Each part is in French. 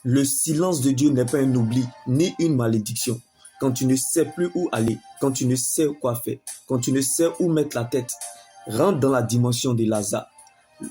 Le silence de Dieu n'est pas un oubli, ni une malédiction. Quand tu ne sais plus où aller, quand tu ne sais quoi faire, quand tu ne sais où mettre la tête, rentre dans la dimension de Lazare.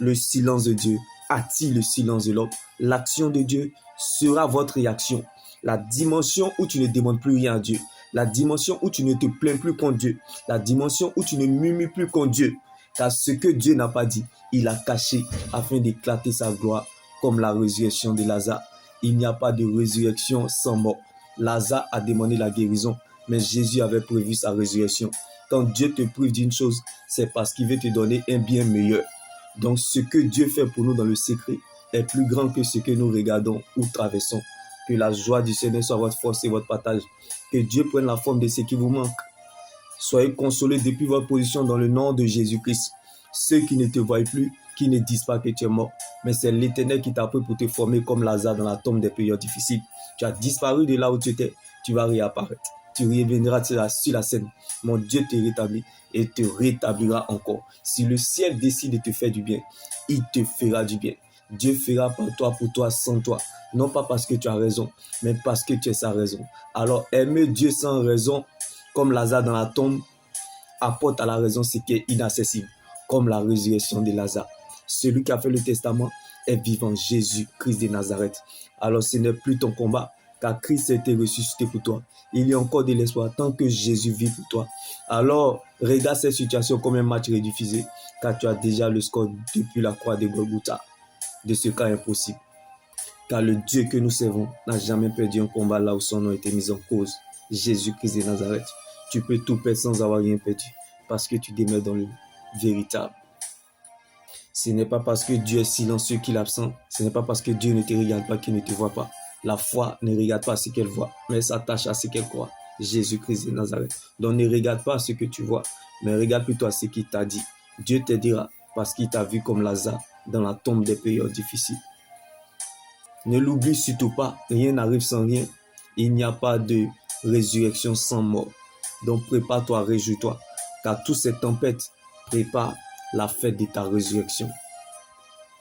Le silence de Dieu attire le silence de l'homme. L'action de Dieu sera votre réaction. La dimension où tu ne demandes plus rien à Dieu. La dimension où tu ne te plains plus contre Dieu. La dimension où tu ne murmures plus contre Dieu. Car ce que Dieu n'a pas dit, il a caché afin d'éclater sa gloire, comme la résurrection de Lazare. Il n'y a pas de résurrection sans mort. Lazare a demandé la guérison, mais Jésus avait prévu sa résurrection. Quand Dieu te prive d'une chose, c'est parce qu'il veut te donner un bien meilleur. Donc ce que Dieu fait pour nous dans le secret est plus grand que ce que nous regardons ou traversons. Que la joie du Seigneur soit votre force et votre partage. Que Dieu prenne la forme de ce qui vous manque. Soyez consolés depuis votre position dans le nom de Jésus-Christ. Ceux qui ne te voient plus, qui ne disent pas que tu es mort, mais c'est l'Éternel qui t'a pris pour te former comme Lazare dans la tombe des périodes difficiles. Tu as disparu de là où tu étais, tu vas réapparaître. Tu reviendras sur la scène. Mon Dieu te rétablit et te rétablira encore. Si le ciel décide de te faire du bien, il te fera du bien. Dieu fera par toi, pour toi, sans toi. Non pas parce que tu as raison, mais parce que tu es sa raison. Alors aimer Dieu sans raison, comme Lazare dans la tombe, apporte à la raison ce qui est inaccessible, comme la résurrection de Lazare. Celui qui a fait le testament est vivant, Jésus-Christ de Nazareth. Alors ce n'est plus ton combat, car Christ a été ressuscité pour toi. Il y a encore de l'espoir tant que Jésus vit pour toi. Alors regarde cette situation comme un match rediffusé, car tu as déjà le score depuis la croix de Golgotha de ce cas impossible. Car le Dieu que nous servons n'a jamais perdu un combat là où son nom a été mis en cause. Jésus-Christ de Nazareth. Tu peux tout perdre sans avoir rien perdu, parce que tu demeures dans le véritable. Ce n'est pas parce que Dieu est silencieux qu'il est absent. Ce n'est pas parce que Dieu ne te regarde pas qu'il ne te voit pas. La foi ne regarde pas ce qu'elle voit, mais s'attache à ce qu'elle croit. Jésus-Christ de Nazareth. Donc ne regarde pas ce que tu vois, mais regarde plutôt à ce qu'il t'a dit. Dieu t'aidera parce qu'il t'a vu comme Lazare dans la tombe des périodes difficiles. Ne l'oublie surtout pas, rien n'arrive sans rien. Il n'y a pas de résurrection sans mort. Donc prépare-toi, réjouis-toi, car toutes ces tempêtes préparent la fête de ta résurrection,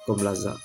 comme Lazare.